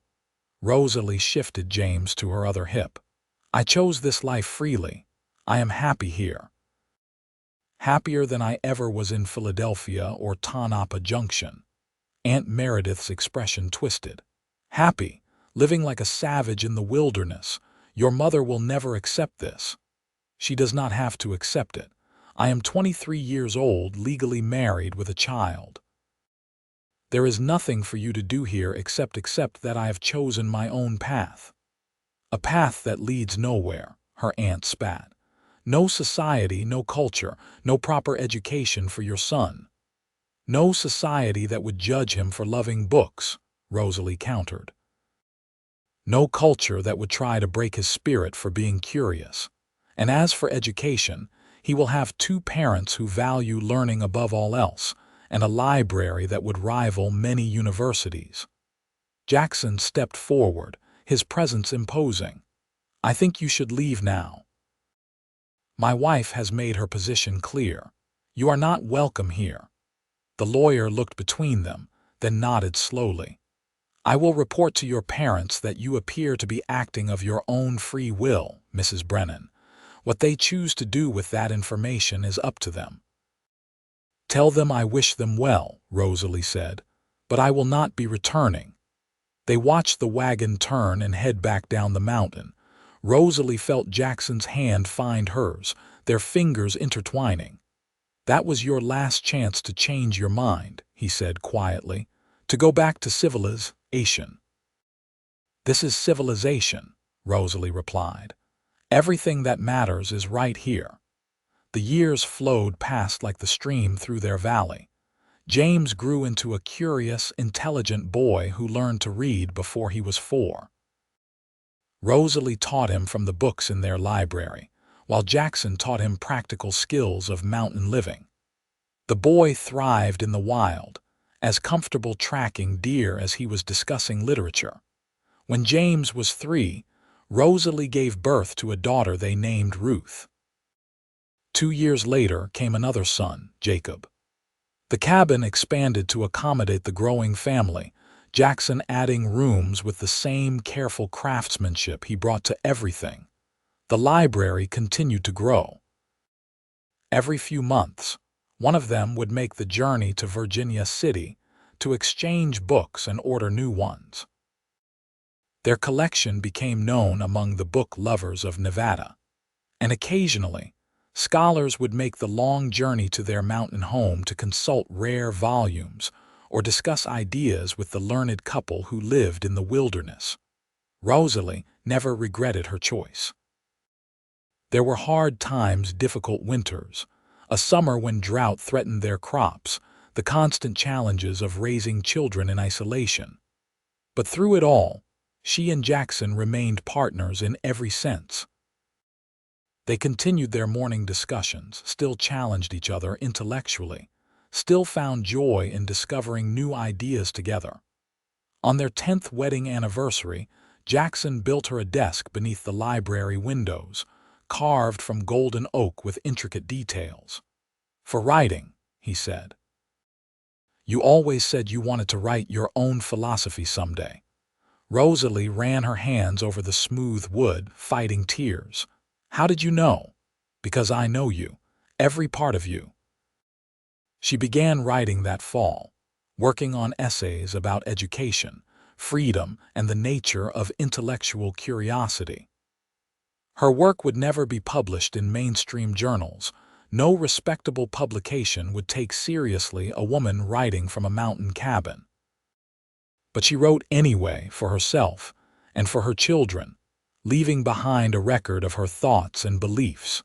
Rosalie shifted James to her other hip. "I chose this life freely. I am happy here. Happier than I ever was in Philadelphia or Tonopah Junction." Aunt Meredith's expression twisted. "Happy, living like a savage in the wilderness. Your mother will never accept this." "She does not have to accept it. I am 23 years old, legally married with a child. There is nothing for you to do here except that I have chosen my own path." "A path that leads nowhere," her aunt spat. "No society, no culture, no proper education for your son." "No society that would judge him for loving books," Rosalie countered. "No culture that would try to break his spirit for being curious. And as for education, he will have 2 parents who value learning above all else, and a library that would rival many universities." Jackson stepped forward, his presence imposing. "I think you should leave now. My wife has made her position clear. You are not welcome here." The lawyer looked between them, then nodded slowly. "I will report to your parents that you appear to be acting of your own free will, Mrs. Brennan. What they choose to do with that information is up to them." "Tell them I wish them well," Rosalie said, "but I will not be returning." They watched the wagon turn and head back down the mountain. Rosalie felt Jackson's hand find hers, their fingers intertwining. "That was your last chance to change your mind," he said quietly, "to go back to civilization." "This is civilization," Rosalie replied. Everything that matters is right here. The years flowed past like the stream through their valley. James grew into a curious, intelligent boy who learned to read before he was 4. Rosalie taught him from the books in their library, while Jackson taught him practical skills of mountain living. The boy thrived in the wild, as comfortable tracking deer as he was discussing literature. When James was 3, Rosalie gave birth to a daughter they named Ruth. 2 years later came another son, Jacob. The cabin expanded to accommodate the growing family, Jackson adding rooms with the same careful craftsmanship he brought to everything. The library continued to grow. Every few months, one of them would make the journey to Virginia City to exchange books and order new ones. Their collection became known among the book lovers of Nevada, and occasionally, scholars would make the long journey to their mountain home to consult rare volumes or discuss ideas with the learned couple who lived in the wilderness. Rosalie never regretted her choice. There were hard times, difficult winters, a summer when drought threatened their crops, the constant challenges of raising children in isolation. But through it all, she and Jackson remained partners in every sense. They continued their morning discussions, still challenged each other intellectually, still found joy in discovering new ideas together. On their 10th wedding anniversary, Jackson built her a desk beneath the library windows, carved from golden oak with intricate details. "For writing," he said. "You always said you wanted to write your own philosophy someday." Rosalie ran her hands over the smooth wood, fighting tears. "How did you know?" "Because I know you, every part of you." She began writing that fall, working on essays about education, freedom, and the nature of intellectual curiosity. Her work would never be published in mainstream journals. No respectable publication would take seriously a woman writing from a mountain cabin. But she wrote anyway, for herself and for her children, leaving behind a record of her thoughts and beliefs.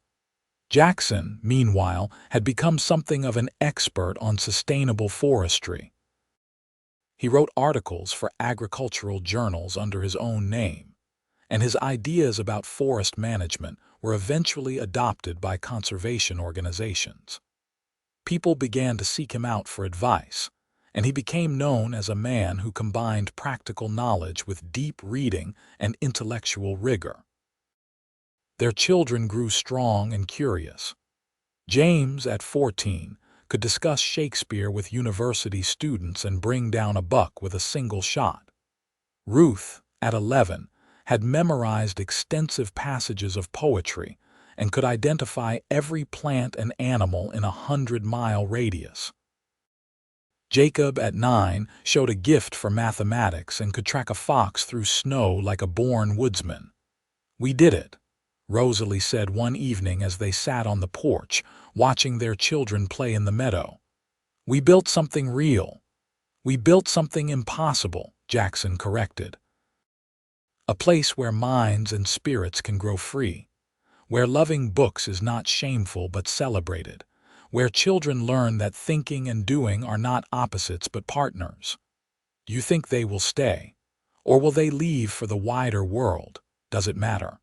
Jackson, meanwhile, had become something of an expert on sustainable forestry. He wrote articles for agricultural journals under his own name, and his ideas about forest management were eventually adopted by conservation organizations. People began to seek him out for advice, and he became known as a man who combined practical knowledge with deep reading and intellectual rigor. Their children grew strong and curious. James, at 14, could discuss Shakespeare with university students and bring down a buck with a single shot. Ruth, at 11, had memorized extensive passages of poetry and could identify every plant and animal in a 100-mile radius. Jacob, at 9, showed a gift for mathematics and could track a fox through snow like a born woodsman. "We did it," Rosalie said one evening as they sat on the porch, watching their children play in the meadow. "We built something real." "We built something impossible," Jackson corrected. "A place where minds and spirits can grow free, where loving books is not shameful but celebrated, where children learn that thinking and doing are not opposites but partners. Do you think they will stay? Or will they leave for the wider world? Does it matter?"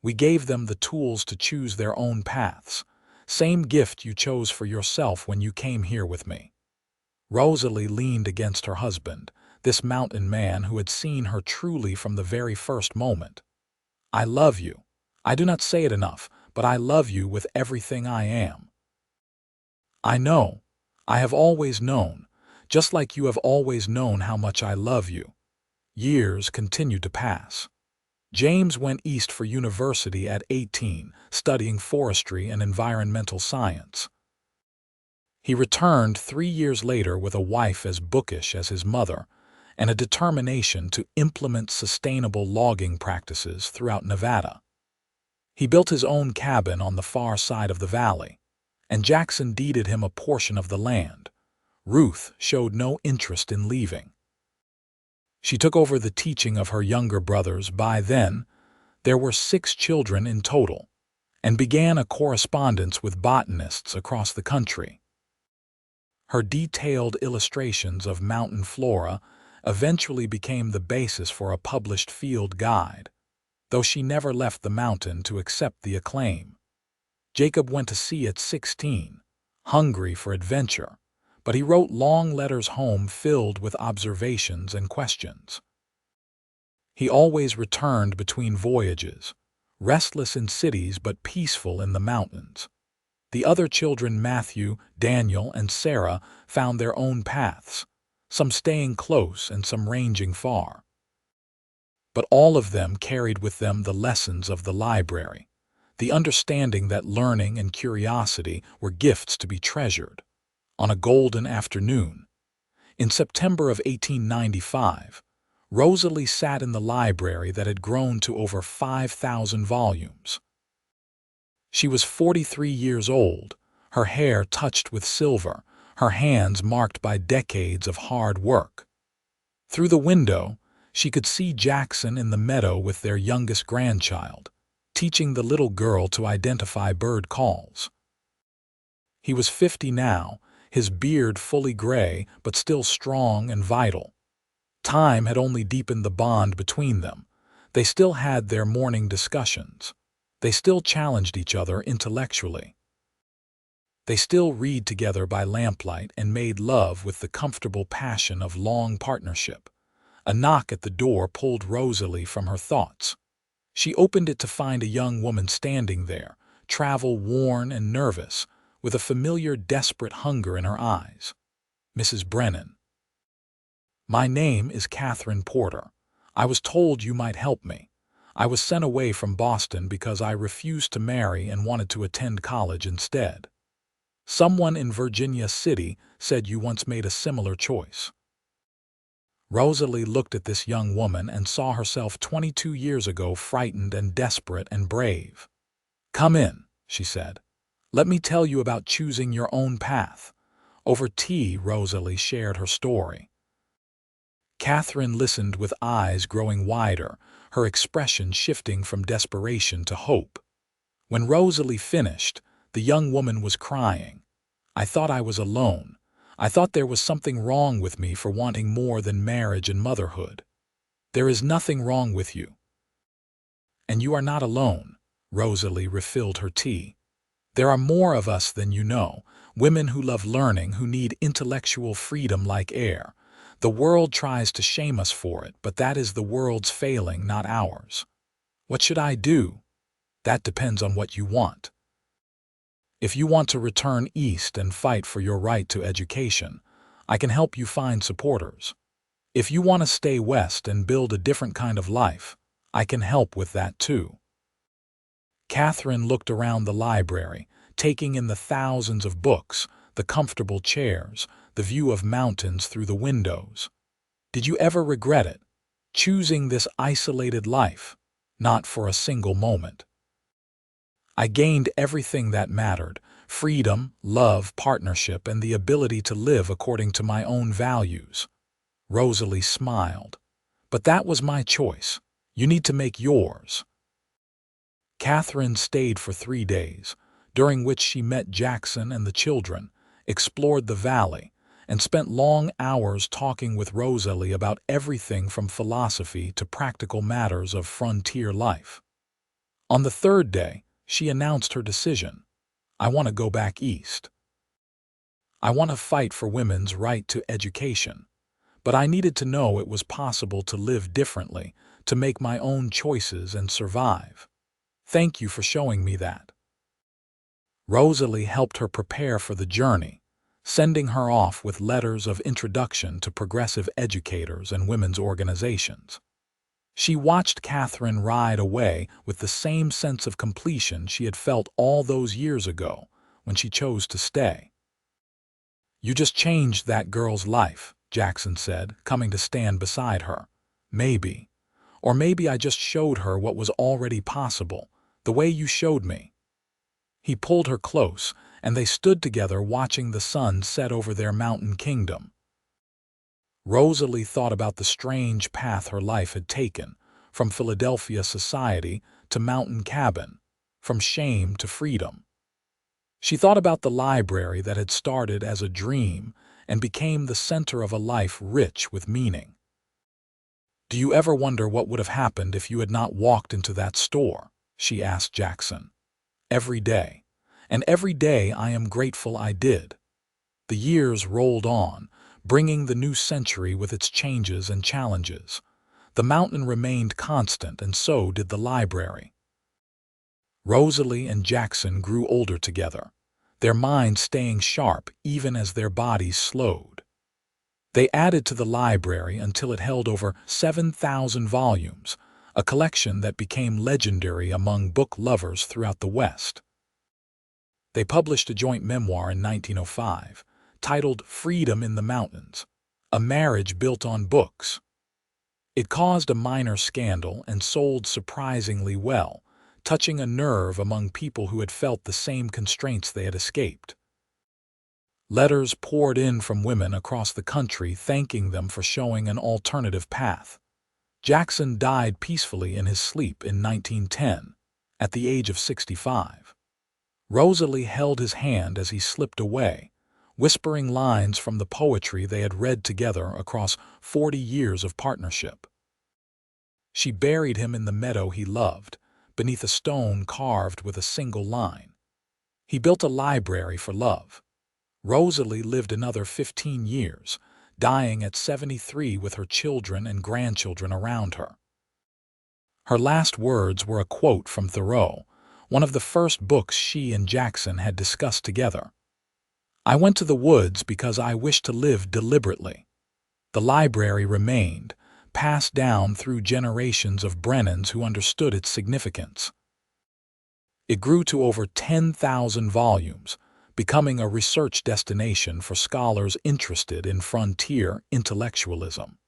We gave them the tools to choose their own paths. Same gift you chose for yourself when you came here with me. Rosalie leaned against her husband, this mountain man who had seen her truly from the very first moment. "I love you. I do not say it enough, but I love you with everything I am." "I know. I have always known, just like you have always known how much I love you." Years continued to pass. James went east for university at 18, studying forestry and environmental science. He returned 3 years later with a wife as bookish as his mother and a determination to implement sustainable logging practices throughout Nevada. He built his own cabin on the far side of the valley, and Jackson deeded him a portion of the land. Ruth showed no interest in leaving. She took over the teaching of her younger brothers. By then, There were 6 children in total, and began a correspondence with botanists across the country. Her detailed illustrations of mountain flora eventually became the basis for a published field guide, though she never left the mountain to accept the acclaim. Jacob went to sea at 16, hungry for adventure, but he wrote long letters home filled with observations and questions. He always returned between voyages, restless in cities but peaceful in the mountains. The other children, Matthew, Daniel, and Sarah, found their own paths, some staying close and some ranging far. But all of them carried with them the lessons of the library, the understanding that learning and curiosity were gifts to be treasured. On a golden afternoon, in September of 1895, Rosalie sat in the library that had grown to over 5,000 volumes. She was 43 years old, her hair touched with silver, her hands marked by decades of hard work. Through the window, she could see Jackson in the meadow with their youngest grandchild, teaching the little girl to identify bird calls. He was 50 now, his beard fully gray but still strong and vital. Time had only deepened the bond between them. They still had their morning discussions. They still challenged each other intellectually. They still read together by lamplight and made love with the comfortable passion of long partnership. A knock at the door pulled Rosalie from her thoughts. She opened it to find a young woman standing there, travel-worn and nervous, with a familiar desperate hunger in her eyes. Mrs. Brennan. "My name is Catherine Porter. I was told you might help me. I was sent away from Boston because I refused to marry and wanted to attend college instead. Someone in Virginia City said you once made a similar choice." Rosalie looked at this young woman and saw herself 22 years ago, frightened and desperate and brave. "Come in," she said. "Let me tell you about choosing your own path." Over tea, Rosalie shared her story. Catherine listened with eyes growing wider, her expression shifting from desperation to hope. When Rosalie finished, the young woman was crying. "I thought I was alone. I thought there was something wrong with me for wanting more than marriage and motherhood." "There is nothing wrong with you. And you are not alone." Rosalie refilled her tea. "There are more of us than you know, women who love learning, who need intellectual freedom like air. The world tries to shame us for it, but that is the world's failing, not ours. What should I do? That depends on what you want. If you want to return east and fight for your right to education, I can help you find supporters. If you want to stay west and build a different kind of life, I can help with that too." Catherine looked around the library, taking in the thousands of books, the comfortable chairs, the view of mountains through the windows. "Did you ever regret it? Choosing this isolated life?" "Not for a single moment. I gained everything that mattered: freedom, love, partnership, and the ability to live according to my own values." Rosalie smiled. "But that was my choice. You need to make yours." Catherine stayed for 3 days, during which she met Jackson and the children, explored the valley, and spent long hours talking with Rosalie about everything from philosophy to practical matters of frontier life. On the 3rd day, she announced her decision. "I want to go back east. I want to fight for women's right to education. But I needed to know it was possible to live differently, to make my own choices and survive. Thank you for showing me that." Rosalie helped her prepare for the journey, sending her off with letters of introduction to progressive educators and women's organizations. She watched Catherine ride away with the same sense of completion she had felt all those years ago when she chose to stay. "You just changed that girl's life," Jackson said, coming to stand beside her. "Maybe. Or maybe I just showed her what was already possible, the way you showed me." He pulled her close, and they stood together watching the sun set over their mountain kingdom. Rosalie thought about the strange path her life had taken, from Philadelphia society to mountain cabin, from shame to freedom. She thought about the library that had started as a dream and became the center of a life rich with meaning. "Do you ever wonder what would have happened if you had not walked into that store?" she asked Jackson. "Every day. And every day I am grateful I did." The years rolled on, bringing the new century with its changes and challenges. The mountain remained constant, and so did the library. Rosalie and Jackson grew older together, their minds staying sharp even as their bodies slowed. They added to the library until it held over 7,000 volumes, a collection that became legendary among book lovers throughout the West. They published a joint memoir in 1905, titled Freedom in the Mountains, a marriage built on books. It caused a minor scandal and sold surprisingly well, touching a nerve among people who had felt the same constraints they had escaped. Letters poured in from women across the country thanking them for showing an alternative path. Jackson died peacefully in his sleep in 1910, at the age of 65. Rosalie held his hand as he slipped away, whispering lines from the poetry they had read together across 40 years of partnership. She buried him in the meadow he loved, beneath a stone carved with a single line. He built a library for love. Rosalie lived another 15 years, dying at 73 with her children and grandchildren around her. Her last words were a quote from Thoreau, one of the first books she and Jackson had discussed together. "I went to the woods because I wished to live deliberately." The library remained, passed down through generations of Brennans who understood its significance. It grew to over 10,000 volumes, becoming a research destination for scholars interested in frontier intellectualism.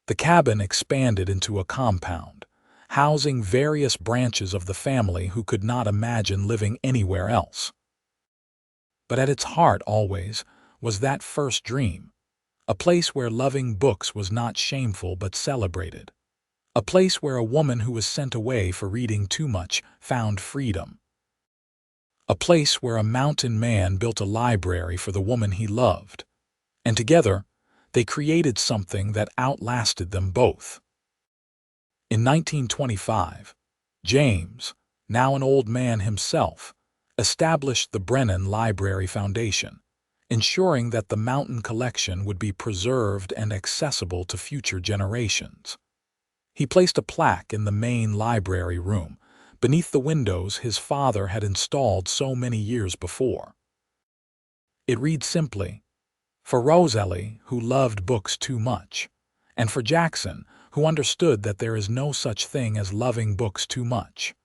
The cabin expanded into a compound, housing various branches of the family who could not imagine living anywhere else. But at its heart always was that first dream, a place where loving books was not shameful but celebrated, a place where a woman who was sent away for reading too much found freedom, a place where a mountain man built a library for the woman he loved, and together they created something that outlasted them both. In 1925, James, now an old man himself, established the Brennan Library Foundation, ensuring that the mountain collection would be preserved and accessible to future generations. He placed a plaque in the main library room, beneath the windows his father had installed so many years before. It reads simply, "For Rosalie, who loved books too much, and for Jackson, who understood that there is no such thing as loving books too much."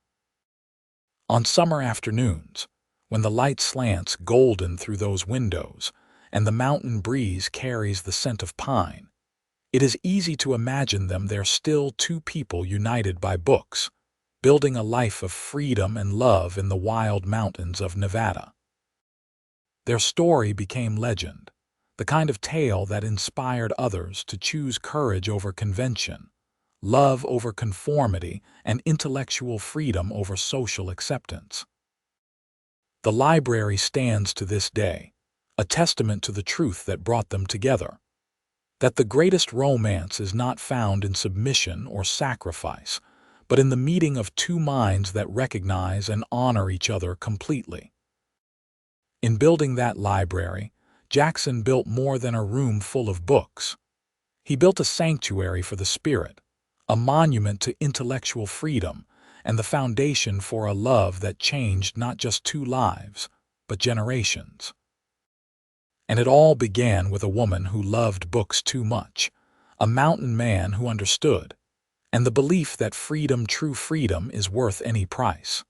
On summer afternoons, when the light slants golden through those windows and the mountain breeze carries the scent of pine, it is easy to imagine them there still, two people united by books, building a life of freedom and love in the wild mountains of Nevada. Their story became legend, the kind of tale that inspired others to choose courage over convention, love over conformity, and intellectual freedom over social acceptance. The library stands to this day, a testament to the truth that brought them together, that the greatest romance is not found in submission or sacrifice, but in the meeting of two minds that recognize and honor each other completely. In building that library, Jackson built more than a room full of books. He built a sanctuary for the spirit, a monument to intellectual freedom, and the foundation for a love that changed not just two lives, but generations. And it all began with a woman who loved books too much, a mountain man who understood, and the belief that freedom, true freedom, is worth any price.